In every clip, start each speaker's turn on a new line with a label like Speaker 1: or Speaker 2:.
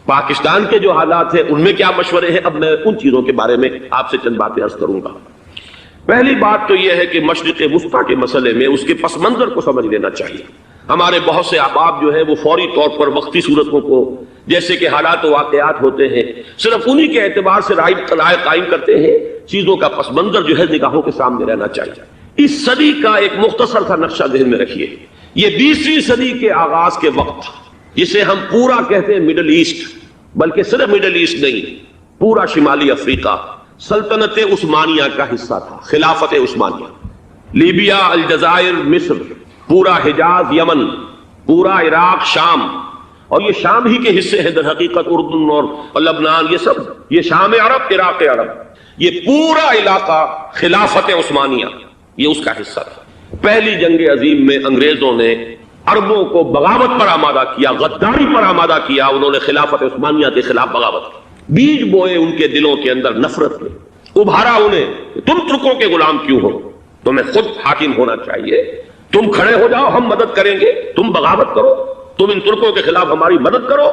Speaker 1: پاکستان کے جو حالات ہیں ان میں کیا مشورے ہیں، اب میں ان چیزوں کے بارے میں آپ سے چند باتیں عرض کروں گا۔ پہلی بات تو یہ ہے کہ مشرق وسطیٰ کے مسئلے میں اس کے پس منظر کو سمجھ لینا چاہیے۔ ہمارے بہت سے احباب جو ہے وہ فوری طور پر وقتی صورتوں کو، جیسے کہ حالات و واقعات ہوتے ہیں، صرف انہی کے اعتبار سے رائے قائم کرتے ہیں۔ چیزوں کا پس منظر جو ہے نگاہوں کے سامنے رہنا چاہیے۔ اس صدی کا ایک مختصر سا نقشہ ذہن میں رکھیے۔ یہ 20ویں صدی کے آغاز کے وقت، جسے ہم پورا کہتے ہیں مڈل ایسٹ، بلکہ صرف مڈل ایسٹ نہیں، پورا شمالی افریقہ سلطنت عثمانیہ کا حصہ تھا، خلافت عثمانیہ۔ لیبیا، الجزائر، مصر، پورا حجاز، یمن، پورا عراق، شام، اور یہ شام ہی کے حصے ہیں در حقیقت، اردن اور لبنان، یہ شام عرب، عراق عرب، یہ پورا علاقہ خلافت عثمانیہ یہ اس کا حصہ تھا۔ پہلی جنگ عظیم میں انگریزوں نے عربوں کو بغاوت پر آمادہ کیا، غداری پر آمادہ کیا، انہوں نے خلافت عثمانیہ کے خلاف بغاوت کی، بیج بوئے ان کے دلوں کے اندر نفرت میں، ابھارا انہیں، تم ترکوں کے غلام کیوں ہو، تمہیں خود حاکم ہونا چاہیے، تم کھڑے ہو جاؤ، ہم مدد کریں گے، تم بغاوت کرو، تم ان ترکوں کے خلاف ہماری مدد کرو،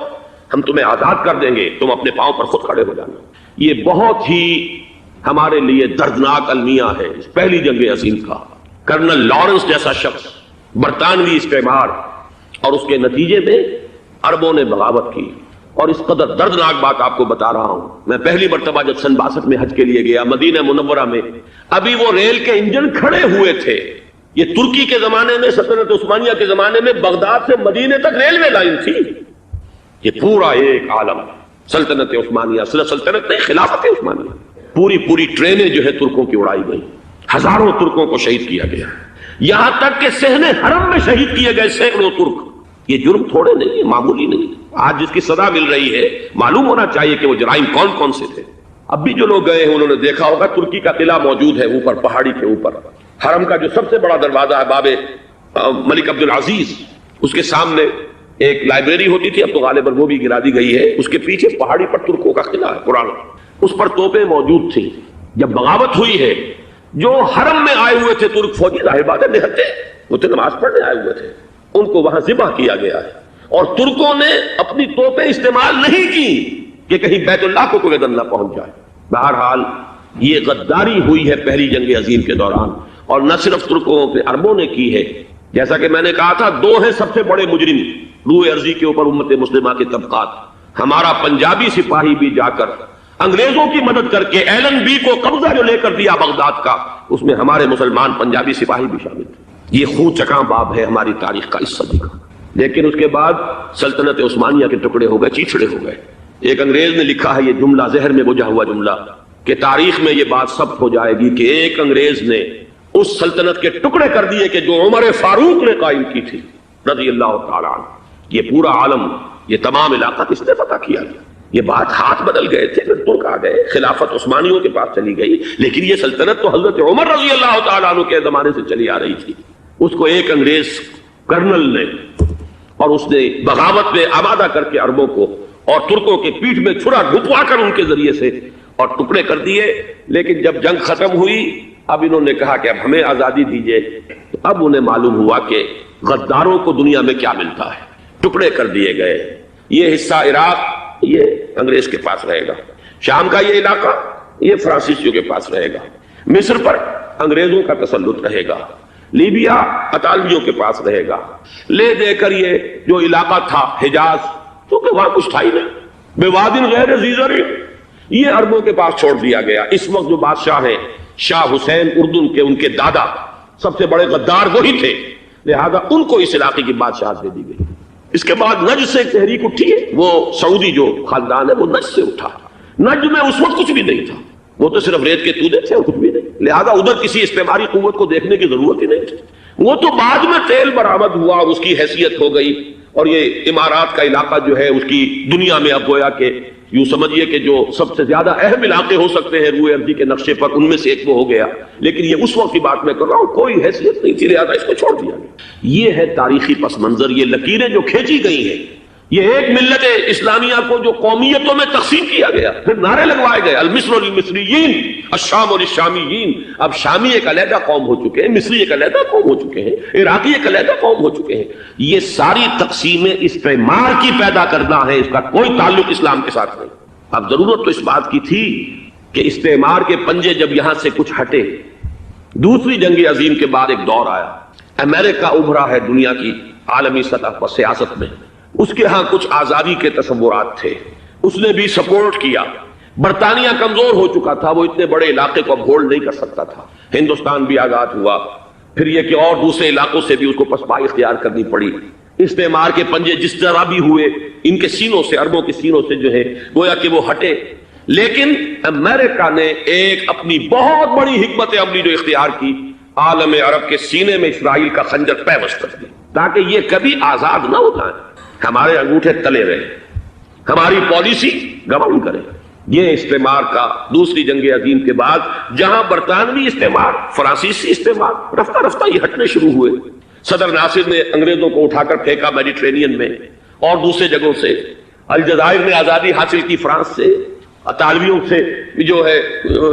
Speaker 1: ہم تمہیں آزاد کر دیں گے، تم اپنے پاؤں پر خود کھڑے ہو جانا۔ یہ بہت ہی ہمارے لیے دردناک المیہ ہے اس پہلی جنگ عظیم کا۔ کرنل لارنس جیسا شخص، برطانوی استعمار، اور اس کے نتیجے میں عربوں نے بغاوت کی۔ اور اس قدر دردناک بات آپ کو بتا رہا ہوں، میں پہلی مرتبہ جب سن 62 میں حج کے لیے گیا مدینہ منورہ میں، ابھی وہ ریل کے انجن کھڑے ہوئے تھے۔ یہ ترکی کے زمانے میں، سلطنت عثمانیہ کے زمانے میں بغداد سے مدینے تک ریلوے لائن تھی۔ یہ پورا ایک عالم سلطنت عثمانیہ، صرف سلطنت نہیں، خلافت عثمانیہ، پوری ٹرینیں جو ہے ترکوں کی اڑائی گئی، ہزاروں ترکوں کو شہید کیا گیا، یہاں تک کہ صحن حرم میں شہید کیے گئے سینکڑوں ترک۔ یہ جرم تھوڑے نہیں، معمولی نہیں۔ آج جس کی سزا مل رہی ہے، معلوم ہونا چاہیے کہ وہ جرائم کون کون سے تھے۔ اب بھی جو لوگ گئے ہیں انہوں نے دیکھا ہوگا، ترکی کا قلعہ موجود ہے اوپر پہاڑی کے اوپر، حرم کا جو سب سے بڑا دروازہ ہے باب ملک عبدالعزیز، اس کے سامنے ایک لائبریری ہوتی تھی، اب تو غالباً وہ بھی گرا دی گئی ہے، اس کے پیچھے پہاڑی پر ترکوں کا قلعہ ہے پرانا، اس پر توپیں موجود تھیں۔ جب بغاوت ہوئی ہے، جو حرم میں آئے ہوئے تھے ترک فوجی، ظاہر بات ہے نہتے، وہ تو نماز پڑھنے آئے ہوئے تھے، ان کو وہاں ذبح کیا گیا ہے، اور ترکوں نے اپنی توپیں استعمال نہیں کی کہ کہیں بیت اللہ کو کوئی نہ پہنچ جائے۔ بہرحال یہ غداری ہوئی ہے پہلی جنگ عظیم کے دوران، اور نہ صرف ترکوں پہ عربوں نے کی ہے۔ جیسا کہ میں نے کہا تھا، دو ہیں سب سے بڑے مجرم روئے ارضی کے اوپر امت مسلمہ کے طبقات۔ ہمارا پنجابی سپاہی بھی جا کر انگریزوں کی مدد کر کے ایلن بی کو قبضہ جو لے کر دیا بغداد کا، اس میں ہمارے مسلمان پنجابی سپاہی بھی شامل تھے۔ یہ خون چکاں باب ہے ہماری تاریخ کا اس صدی کا۔ لیکن اس کے بعد سلطنت عثمانیہ کے ٹکڑے ہو گئے، چیچڑے ہو گئے۔ ایک انگریز نے لکھا ہے یہ جملہ، ذہن میں بجھا ہوا جملہ، کہ تاریخ میں یہ بات ثبت ہو جائے گی کہ ایک انگریز نے اس سلطنت کے ٹکڑے کر دیے کہ جو عمر فاروق نے قائم کی تھی رضی اللہ تعالیٰ عنہ۔ یہ پورا عالم، یہ تمام علاقہ کس نے فتح کیا؟ یہ بات ہاتھ بدل گئے تھے، پھر ترک آ گئے، خلافت عثمانیوں کے پاس چلی گئی، لیکن یہ سلطنت تو حضرت عمر رضی اللہ تعالیٰ عنہ کے زمانے سے چلی آ رہی تھی۔ اس کو ایک انگریز کرنل نے، اور اس نے بغاوت میں آمادہ کر کے عربوں کو اور ترکوں کے پیٹھ میں چھرا ڈھکوا کر ان کے ذریعے سے اور ٹکڑے کر دیے۔ لیکن جب جنگ ختم ہوئی، اب انہوں نے کہا کہ اب ہمیں آزادی دیجیے، تو اب انہیں معلوم ہوا کہ غداروں کو دنیا میں کیا ملتا ہے، ٹکڑے کر دیے گئے۔ یہ حصہ عراق یہ انگریز کے پاس رہے گا، شام کا یہ علاقہ یہ فرانسیسیوں کے پاس رہے گا، مصر پر انگریزوں کا تسلط رہے گا، لیبیا اطالویوں کے پاس رہے گا، لے دے کر یہ جو علاقہ تھا حجاز، کیونکہ وہاں کچھ تھا ہی نہیں، بوادن غیر ذی زرع، یہ عربوں کے پاس چھوڑ دیا گیا۔ اس وقت جو بادشاہ ہیں شاہ حسین اردن کے، ان کے دادا سب سے بڑے غدار وہی تھے، لہذا ان کو اس علاقے کی بادشاہت دے دی گئی۔ اس کے بعد نجد سے ایک تحریک اٹھی ہے، وہ سعودی جو خاندان ہے وہ نجد سے اٹھا۔ نجد میں اس وقت کچھ بھی نہیں تھا، وہ تو صرف ریت کے تودے تھے اور کچھ بھی نہیں، لہذا ادھر کسی استعماری قوت کو دیکھنے کی ضرورت ہی نہیں تھی۔ وہ تو بعد میں تیل برآمد ہوا اور اس کی حیثیت ہو گئی، اور یہ امارات کا علاقہ جو ہے اس کی دنیا میں اب گویا کہ یوں سمجھیے کہ جو سب سے زیادہ اہم علاقے ہو سکتے ہیں روئے ارضی کے نقشے پر، ان میں سے ایک وہ ہو گیا۔ لیکن یہ اس وقت کی بات میں کر رہا ہوں، کوئی حیثیت نہیں تھی، لہذا اس کو چھوڑ دیا گیا۔ یہ ہے تاریخی پس منظر، یہ لکیریں جو کھینچی گئی ہیں یہ ایک ملت اسلامیہ کو جو قومیتوں میں تقسیم کیا گیا، پھر نعرے لگوائے گئے المصر للمصریین الشام للشامیین، اب شامی ایک علیحدہ قوم ہو چکے ہیں، مصری ایک علیحدہ قوم ہو چکے ہیں، عراقی ایک علیحدہ قوم ہو چکے ہیں۔ یہ ساری تقسیمیں استعمار کی پیدا کرنا ہے، اس کا کوئی تعلق اسلام کے ساتھ نہیں۔ اب ضرورت تو اس بات کی تھی کہ استعمار کے پنجے جب یہاں سے کچھ ہٹے، دوسری جنگ عظیم کے بعد ایک دور آیا، امریکہ ابھرا ہے دنیا کی عالمی سطح پر سیاست میں، اس کے ہاں کچھ آزادی کے تصورات تھے، اس نے بھی سپورٹ کیا۔ برطانیہ کمزور ہو چکا تھا، وہ اتنے بڑے علاقے کو اب ہولڈ نہیں کر سکتا تھا۔ ہندوستان بھی آزاد ہوا، پھر یہ کہ اور دوسرے علاقوں سے بھی اس کو پسپائی اختیار کرنی پڑی۔ استعمار کے پنجے جس طرح بھی ہوئے، ان کے سینوں سے، عربوں کے سینوں سے جو ہے گویا کہ وہ ہٹے، لیکن امریکہ نے ایک اپنی بہت بڑی حکمت عملی جو اختیار کی، عالم عرب کے سینے میں اسرائیل کا خنجر پیوست کر دی تاکہ یہ کبھی آزاد نہ ہو جائیں، ہمارے انگوٹھے تلے رہے، ہماری پالیسی گورن کرے۔ یہ استعمار کا دوسری جنگ عظیم کے بعد جہاں برطانوی استعمار، فرانسیسی استعمار رفتہ رفتہ یہ ہٹنے شروع ہوئے۔ صدر ناصر نے انگریزوں کو اٹھا کر پھینکا میڈیٹرینین میں اور دوسرے جگہوں سے، الجزائر نے آزادی حاصل کی فرانس سے، اطالویوں سے جو ہے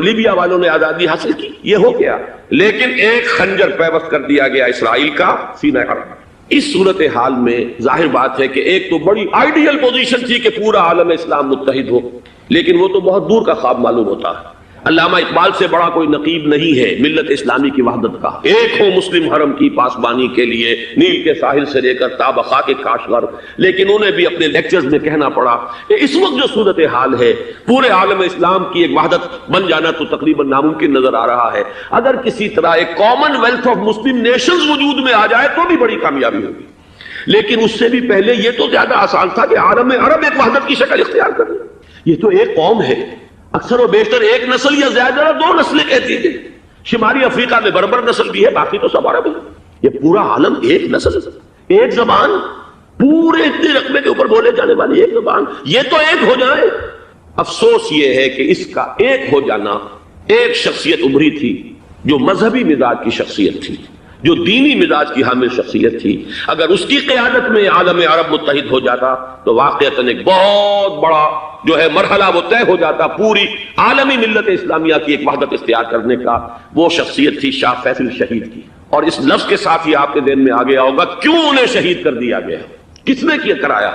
Speaker 1: لیبیا والوں نے آزادی حاصل کی، یہ ہو گیا، لیکن ایک خنجر پیوست کر دیا گیا اسرائیل کا سینہ عرب۔ اس صورتحال میں ظاہر بات ہے کہ ایک تو بڑی آئیڈیل پوزیشن تھی کہ پورا عالم اسلام متحد ہو، لیکن وہ تو بہت دور کا خواب معلوم ہوتا ہے۔ علامہ اقبال سے بڑا کوئی نقیب نہیں ہے ملت اسلامی کی وحدت کا۔ ایک ہو مسلم حرم کی پاسبانی کے لیے نیل کے ساحل سے لے کر تا خاک کاشغر، لیکن انہیں بھی اپنے لیکچرز میں کہنا پڑا کہ اس وقت جو صورتحال ہے، پورے عالم اسلام کی ایک وحدت بن جانا تو تقریباً ناممکن نظر آ رہا ہے۔ اگر کسی طرح ایک common wealth of Muslim nations وجود میں آ جائے تو بھی بڑی کامیابی ہوگی، لیکن اس سے بھی پہلے یہ تو زیادہ آسان تھا کہ عالم عرب ایک وحدت کی شکل اختیار کر لے۔ یہ تو ایک قوم ہے، اکثر و بیشتر ایک نسل یا زیادہ دو نسلیں کہتی تھیں۔ شمالی افریقہ میں بربر نسل بھی ہے، باقی تو سب عرب ہے۔ یہ پورا عالم ایک نسل، ایک زبان، پورے اتنے رقبے کے اوپر بولے جانے والی ایک زبان، یہ تو ایک ہو جائے۔ افسوس یہ ہے کہ اس کا ایک ہو جانا، ایک شخصیت ابھری تھی جو مذہبی مزاج کی شخصیت تھی، جو دینی مزاج کی حامل شخصیت تھی، اگر اس کی قیادت میں عالم عرب متحد ہو جاتا تو واقعتاً ایک بہت بڑا جو ہے مرحلہ وہ طے ہو جاتا پوری عالمی ملت اسلامیہ کی ایک وحدت اختیار کرنے کا۔ وہ شخصیت تھی شاہ فیصل شہید کی، اور اس لفظ کے ساتھ ہی آپ کے ذہن میں آ گیا ہوگا کیوں انہیں شہید کر دیا گیا، کس نے کیا کرایا،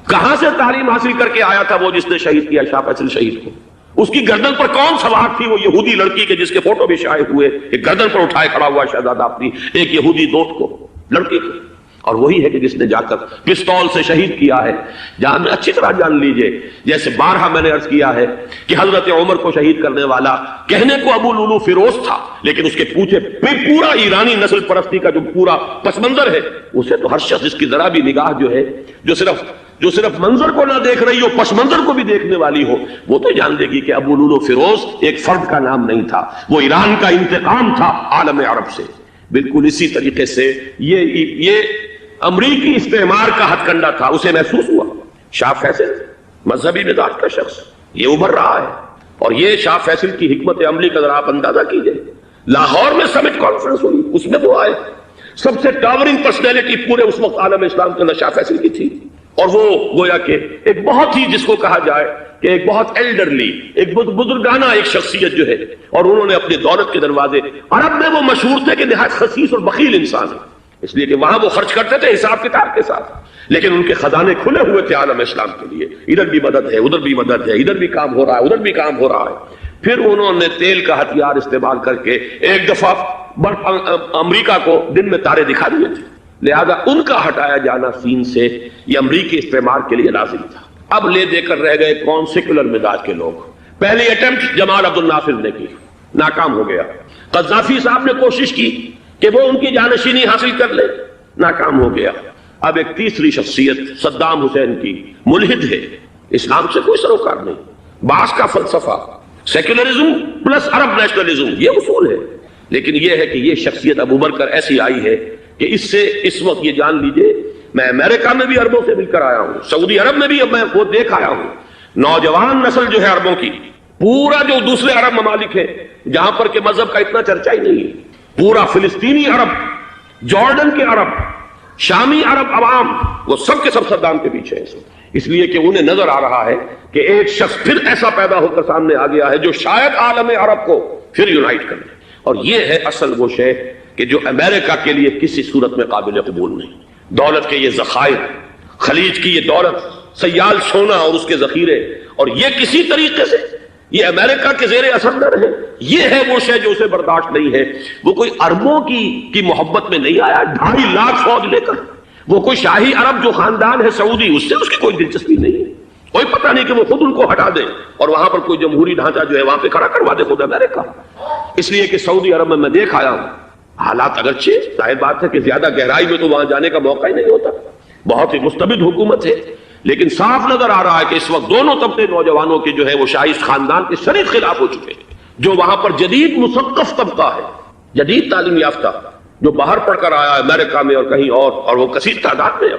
Speaker 1: کہاں سے تعلیم حاصل کر کے آیا تھا وہ جس نے شہید کیا شاہ فیصل شہید کو، اس کی گردن پر کون سوار تھی، وہ یہودی لڑکی کے جس کے فوٹو بھی شائع ہوئے، ایک گردن پر اٹھائے کھڑا ہوا شہزادہ اپنی ایک یہودی دوست کو، لڑکی کو، اور وہی ہے کہ جس نے جا کر پستول سے شہید کیا ہے۔ جان اچھی طرح جان لیجئے، جیسے بارہا میں نے عرض کیا ہے کہ حضرت عمر کو شہید کرنے والا کہنے کو ابو لولو فیروز تھا، لیکن اس کے پیچھے پورا ایرانی نسل پرستی کا جو پورا پس منظر ہے، اسے تو ہر شخص جس کی ذرا بھی نگاہ جو ہے جو صرف منظر کو نہ دیکھ رہی ہو، پس منظر کو بھی دیکھنے والی ہو، وہ تو جان دے گی کہ ابو لولو فیروز ایک فرد کا نام نہیں تھا، وہ ایران کا انتقام تھا عالم عرب سے۔ بالکل اسی طریقے سے یہ امریکی استعمار کا ہتھ کنڈا تھا، اسے محسوس ہوا۔ شاہ فیصل مذہبی مزاج کا شخص، یہ ابھر رہا ہے، اور یہ شاہ فیصل کی حکمت عملی کا ذرا آپ اندازہ کیجئے۔ لاہور میں سمٹ کانفرنس ہوئی، اس میں وہ آئے، سب سے ٹاورنگ پرسنالٹی پورے اس وقت عالم اسلام کے اندر شاہ فیصل کی تھی، اور وہ گویا کہ ایک بہت ہی جس کو کہا جائے کہ ایک بہت ایلڈرلی، ایک بزرگانہ ایک شخصیت جو ہے، اور انہوں نے اپنی دولت کے دروازے، عرب میں وہ مشہور تھے کہ نہایت خسیس اور بخیل انسان ہے، اس لیے کہ وہاں وہ خرچ کرتے تھے حساب کتاب کے ساتھ، لیکن ان کے خزانے کھلے ہوئے تھے عالم اسلام کے لیے، ادھر بھی مدد ہے، ادھر بھی مدد ہے، ادھر بھی کام ہو رہا ہے، ادھر بھی کام ہو رہا ہے۔ پھر انہوں نے تیل کا ہتھیار استعمال کر کے ایک دفعہ امریکہ کو دن میں تارے دکھا دیے تھے، لہذا ان کا ہٹایا جانا سین سے یہ امریکی استعمار کے لیے لازم تھا۔ اب لے دے کر رہ گئے کون؟ سیکولر مزاج کے لوگ۔ پہلی اٹیمپٹ جمال عبد الناصر نے کی، ناکام ہو گیا۔ قذافی صاحب نے کوشش کی کہ وہ ان کی جانشینی حاصل کر لے، ناکام ہو گیا۔ اب ایک تیسری شخصیت صدام حسین کی، ملحد ہے، اسلام سے کوئی سروکار نہیں، باس کا فلسفہ، سیکولرزم پلس عرب نیشنلزم، یہ اصول ہے، لیکن یہ ہے کہ یہ شخصیت اب ابھر کر ایسی آئی ہے کہ اس سے اس وقت یہ جان لیجئے، میں امریکہ میں بھی عربوں سے مل کر آیا ہوں، سعودی عرب میں بھی اب میں وہ دیکھ آیا ہوں، نوجوان نسل جو ہے عربوں کی، پورا جو دوسرے عرب ممالک ہیں جہاں پر کہ مذہب کا اتنا چرچا ہی نہیں ہے، پورا فلسطینی عرب، جارڈن کے عرب، شامی عرب عوام وہ سب کے سب صدام کے پیچھے ہیں، اس لیے کہ انہیں نظر آ رہا ہے کہ ایک شخص پھر ایسا پیدا ہو کر سامنے آ گیا ہے جو شاید عالم عرب کو پھر یونائٹ کر لے، اور یہ ہے اصل وہ شے کہ جو امریکہ کے لیے کسی صورت میں قابل قبول نہیں۔ دولت کے یہ ذخائر، خلیج کی یہ دولت، سیال سونا اور اس کے ذخیرے، اور یہ کسی طریقے سے یہ امریکہ کے زیر اثر نہ رہے، یہ ہے وہ شے جو اسے برداشت نہیں ہے۔ وہ کوئی اربوں کی محبت میں نہیں آیا 2.5 لاکھ فوج لے کر، وہ کوئی شاہی عرب جو خاندان ہے سعودی، اس سے اس کی کوئی دلچسپی نہیں ہے، کوئی پتہ نہیں کہ وہ خود ان کو ہٹا دے اور وہاں پر کوئی جمہوری ڈھانچہ جو ہے وہاں پہ کھڑا کروا دے خود امریکہ۔ اس لیے کہ سعودی عرب میں دیکھ آیا ہوں حالات، اگرچہ ظاہر بات ہے کہ زیادہ گہرائی میں تو وہاں جانے کا موقع ہی نہیں ہوتا، بہت ہی مستبد حکومت ہے، لیکن صاف نظر آ رہا ہے کہ اس وقت دونوں طبقے نوجوانوں کے جو ہے وہ شاہی خاندان کے شدید خلاف ہو چکے ہیں۔ جو وہاں پر جدید مثقف طبقہ ہے، جدید تعلیم یافتہ، جو باہر پڑھ کر آیا ہے امریکہ میں اور کہیں اور وہ کثیر تعداد میں،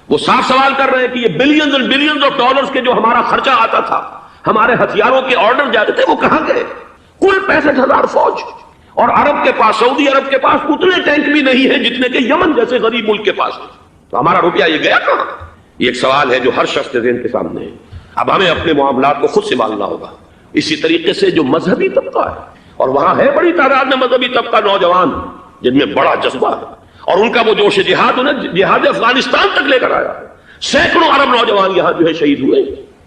Speaker 1: وہ صاف سوال کر رہے ہیں کہ یہ بلینز اور بلینز آف ڈالرز کے جو ہمارا خرچہ آتا تھا، ہمارے ہتھیاروں کے آرڈر جاتے تھے، وہ کہاں گئے؟ کل 65,000 فوج، اور عرب کے پاس، سعودی عرب کے پاس اتنے ٹینک بھی نہیں ہیں جتنے کہ یمن جیسے غریب ملک کے پاس ہے، تو ہمارا روپیہ یہ گیا کہاں؟ یہ ایک سوال ہے جو ہر شخص کے ذہن کے سامنے ہے۔ اب ہمیں اپنے معاملات کو خود سنبھالنا ہوگا۔ اسی طریقے سے جو مذہبی طبقہ ہے، اور وہاں ہے بڑی تعداد میں مذہبی طبقہ نوجوان جن میں بڑا جذبہ ہے، اور ان کا وہ جوش جہاد انہیں جہاد افغانستان تک لے کر آیا ہے۔ سینکڑوں عرب نوجوان یہاں جو ہے شہید ہوئے،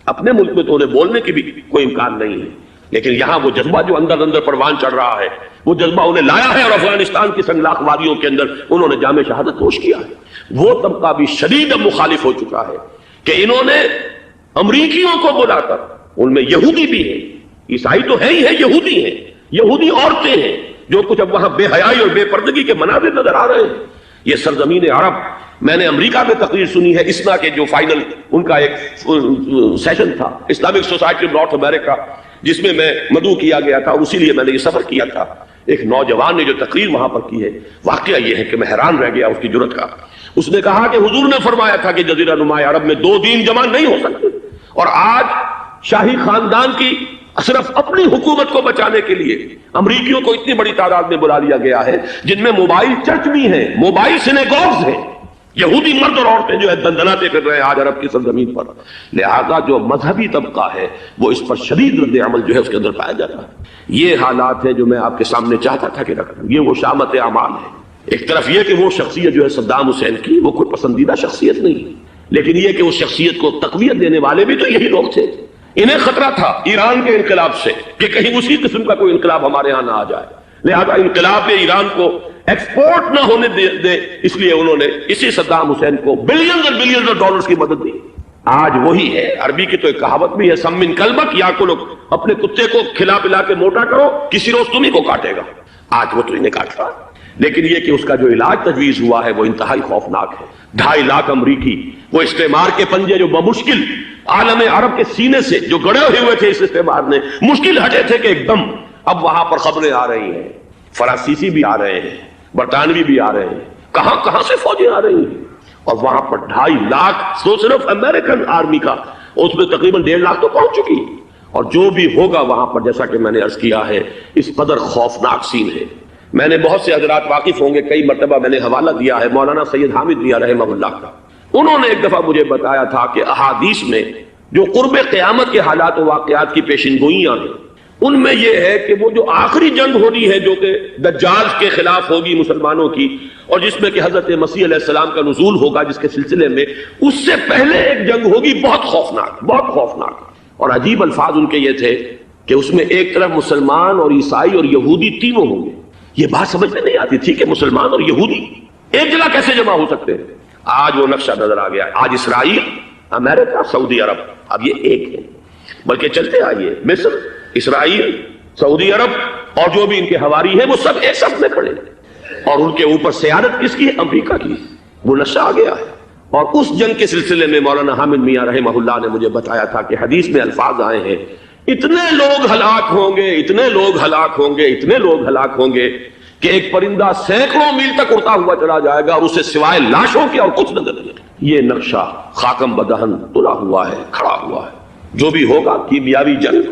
Speaker 1: اپنے ملک میں تو انہیں بولنے کی بھی کوئی امکان نہیں ہے، لیکن یہاں وہ جذبہ جو اندر اندر پروان چڑھ رہا ہے، وہ جذبہ انہیں لایا ہے، اور افغانستان کی سنگلاخ وادیوں کے اندر انہوں نے جام شہادت نوش کیا ہے۔ وہ طبقہ بھی شدید مخالف ہو چکا ہے کہ انہوں نے امریکیوں کو بلا کر، ان میں یہودی بھی ہیں، عیسائی تو ہے ہی ہے، یہودی ہیں، یہودی عورتیں ہیں، جو کچھ اب وہاں بے حیائی اور بے پردگی کے مناظر نظر آ رہے ہیں۔ یہ سرزمین عرب، میں نے امریکہ میں تقریر سنی ہے، اسنا کے جو فائنل ان کا ایک سیشن تھا، اسلامک سوسائٹی آف نارتھ امریکہ، جس میں میں مدعو کیا گیا تھا، اور اسی لیے میں نے یہ سفر کیا تھا۔ ایک نوجوان نے جو تقریر وہاں پر کی ہے، واقعہ یہ ہے کہ میں حیران رہ گیا اس کی جرأت کا۔ اس نے کہا کہ حضور نے فرمایا تھا کہ جزیرہ نما عرب میں 2 دین جمع نہیں ہو سکتے، اور آج شاہی خاندان کی صرف اپنی حکومت کو بچانے کے لیے امریکیوں کو اتنی بڑی تعداد میں بلا لیا گیا ہے، جن میں موبائل چرچ بھی ہیں، موبائل سینیگوگز ہیں، یہودی مرد اور عورتیں جو ہے دندناتے پھر رہے ہیں آج عرب کی سرزمین پر۔ لہذا جو مذہبی طبقہ ہے وہ اس پر شدید رد عمل جو ہے اس کے اندر پایا جاتا ہے۔ یہ حالات ہے جو میں آپ کے سامنے چاہتا تھا کہ رکھوں۔ یہ وہ شامت اعمال ہے۔ ایک طرف یہ کہ وہ شخصیت جو ہے صدام حسین کی، وہ کوئی پسندیدہ شخصیت نہیں، لیکن یہ کہ اس شخصیت کو تقویت دینے والے بھی تو یہی لوگ تھے۔ انہیں خطرہ تھا ایران کے انقلاب سے کہ کہیں اسی قسم کا کوئی انقلاب ہمارے ہاں نہ آ جائے، لہذا انقلاب ایران کو ایکسپورٹ نہ ہونے دے، اس لیے انہوں نے اسی صدام حسین کو بلینز اور بلینز آف ڈالرز کی مدد دی۔ آج وہی ہے، عربی کی تو ایک کہاوت بھی ہے، سمن کلبک یا کلو، اپنے کتے کو کھلا پلا کے موٹا کرو، کسی روز تمہیں کو کاٹے گا۔ آج وہ تو انہیں کاٹ رہا، لیکن یہ کہ اس کا جو علاج تجویز ہوا ہے وہ انتہائی خوفناک ہے۔ 2.5 لاکھ امریکی وہ استعمار کے پنجے جو بمشکل عالم عرب کے سینے سے جو گڑے ہوئے تھے اس استعمار نے، مشکل ہٹے تھے کہ ایک دم اب وہاں پر خبریں آ رہی ہیں، فرانسیسی بھی آ رہے ہیں، برطانوی بھی آ رہے ہیں، کہاں کہاں سے فوجیں آ رہی ہیں، اور وہاں پر 2.5 لاکھ تو صرف امریکن آرمی کا، اس میں تقریباً 1.5 لاکھ تو پہنچ چکی، اور جو بھی ہوگا وہاں پر جیسا کہ میں نے عرض کیا ہے اس قدر خوفناک سین ہے۔ میں نے بہت سے حضرات واقف ہوں گے، کئی مرتبہ میں نے حوالہ دیا ہے مولانا سید حامد میاں رحمہ اللہ کا، انہوں نے ایک دفعہ مجھے بتایا تھا کہ احادیث میں جو قرب قیامت کے حالات و واقعات کی پیشن گوئیاں ہیں، ان میں یہ ہے کہ وہ جو آخری جنگ ہونی ہے جو کہ دجال کے خلاف ہوگی مسلمانوں کی، اور جس میں کہ حضرت مسیح علیہ السلام کا نزول ہوگا جس کے سلسلے میں، اس سے پہلے ایک جنگ ہوگی بہت خوفناک، بہت خوفناک۔ اور عجیب الفاظ ان کے یہ تھے کہ اس میں ایک طرف مسلمان اور عیسائی اور یہودی تینوں ہوں گے۔ یہ بات سمجھ میں نہیں آتی تھی کہ مسلمان اور یہودی ایک جگہ کیسے جمع ہو سکتے ہیں۔ آج وہ نقشہ نظر آ گیا، آج اسرائیل، امریکہ، سعودی عرب اب یہ ایک ہے، بلکہ چلتے آئیے مصر، اسرائیل، سعودی عرب اور جو بھی ان کے حواری ہیں وہ سب ایک صف میں کھڑے ہیں، اور ان کے اوپر سیادت کس کی ہے؟ امریکہ کی۔ وہ نقشہ آ گیا ہے۔ اور اس جنگ کے سلسلے میں مولانا حامد میاں رحمہ اللہ نے مجھے بتایا تھا کہ حدیث میں الفاظ آئے ہیں، اتنے لوگ ہلاک ہوں گے، اتنے لوگ ہلاک ہوں گے، اتنے لوگ ہلاک ہوں گے کہ ایک پرندہ سینکڑوں میل تک اڑتا ہوا چلا جائے گا اور اسے سوائے لاشوں کے اور کچھ نظر نہیں۔ یہ نقشہ خاکم بدہن تلا ہوا ہے، کھڑا ہوا ہے۔ جو بھی ہوگا کیمیاوی جنگ،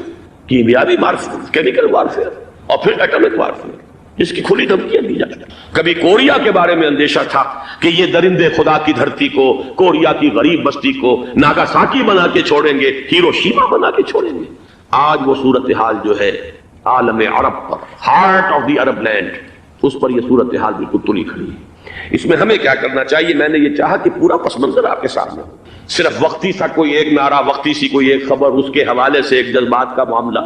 Speaker 1: کیمیاوی وارفیئر، کیمیکل وارفیئر، اور پھر ایٹمک وارفیئر، جس کی کھلی دھمکیاں دی جاتی ہیں۔ کبھی کوریا کے بارے میں اندیشہ تھا کہ یہ درندے خدا کی دھرتی کو، کوریا کی غریب بستی کو ناگاساکی بنا کے چھوڑیں گے، ہیروشیما بنا کے چھوڑیں گے۔ آج وہ صورتحال جو ہے عالم عرب پر، heart of the Arab land, اس پر یہ صورتحال بالکل تلی کھڑی ہے۔ اس میں ہمیں کیا کرنا چاہیے؟ میں نے یہ چاہا کہ پورا پس منظر آپ کے سامنے ہو، صرف وقتی سا کوئی ایک نعرہ، وقتی سی کوئی ایک خبر، اس کے حوالے سے ایک جذبات کا معاملہ،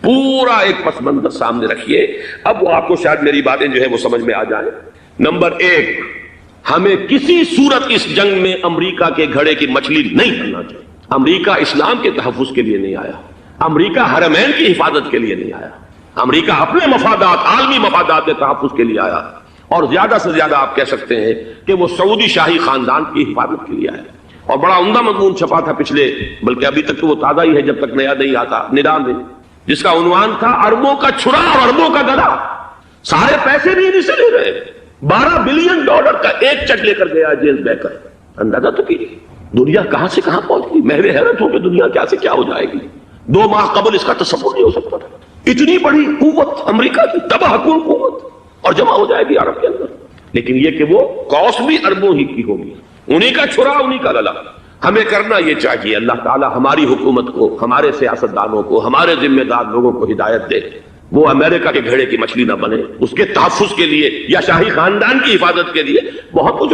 Speaker 1: پورا ایک پس منظر سامنے رکھیے۔ اب وہ آپ کو شاید میری باتیں جو ہے وہ سمجھ میں آ جائیں۔ نمبر ایک، ہمیں کسی صورت اس جنگ میں امریکہ کے گھڑے کی مچھلی نہیں کرنا چاہیے۔ امریکہ اسلام کے تحفظ کے لیے نہیں آیا، امریکہ حرمین کی حفاظت کے لیے نہیں آیا، امریکہ اپنے مفادات، عالمی مفادات کے تحفظ کے لیے آیا، اور زیادہ سے زیادہ آپ کہہ سکتے ہیں کہ وہ سعودی شاہی خاندان کی حفاظت کے لیے آیا۔ اور بڑا عمدہ مضمون چھپا تھا پچھلے، بلکہ ابھی تک تو وہ تازہ ہی ہے جب تک نیا نہیں آتا، ندا میں، جس کا عنوان تھا اربوں کا چھڑا اور اربوں کا گدا۔ سارے پیسے بھی انہیں سے لے رہے، $12 بلین کا ایک چیک لے کر گیا جیمز بیکر۔ اندازہ تو کیجیے دنیا کہاں سے کہاں پہنچ گئی۔ میں حیرت ہوں کہ دنیا کیا سے کیا ہو جائے گی۔ 2 ماہ قبل اس کا تصور نہیں ہو سکتا تھا۔ اتنی بڑی قوت امریکہ کی، تباہ کن قوت، اور جمع ہو جائے گی عرب کے اندر۔ لیکن یہ کہ وہ کاسٹ بھی اربوں ہی کی ہوگی، انہی کا چھڑا انہی کا گلا۔ ہمیں کرنا یہ چاہیے، اللہ تعالی ہماری حکومت کو، ہمارے سیاستدانوں کو، ہمارے ذمہ دار لوگوں کو ہدایت دے، وہ امریکہ کے گھڑے کی مچھلی نہ بنے۔ اس کے تحفظ کے لیے یا شاہی خاندان کی حفاظت کے لیے بہت کچھ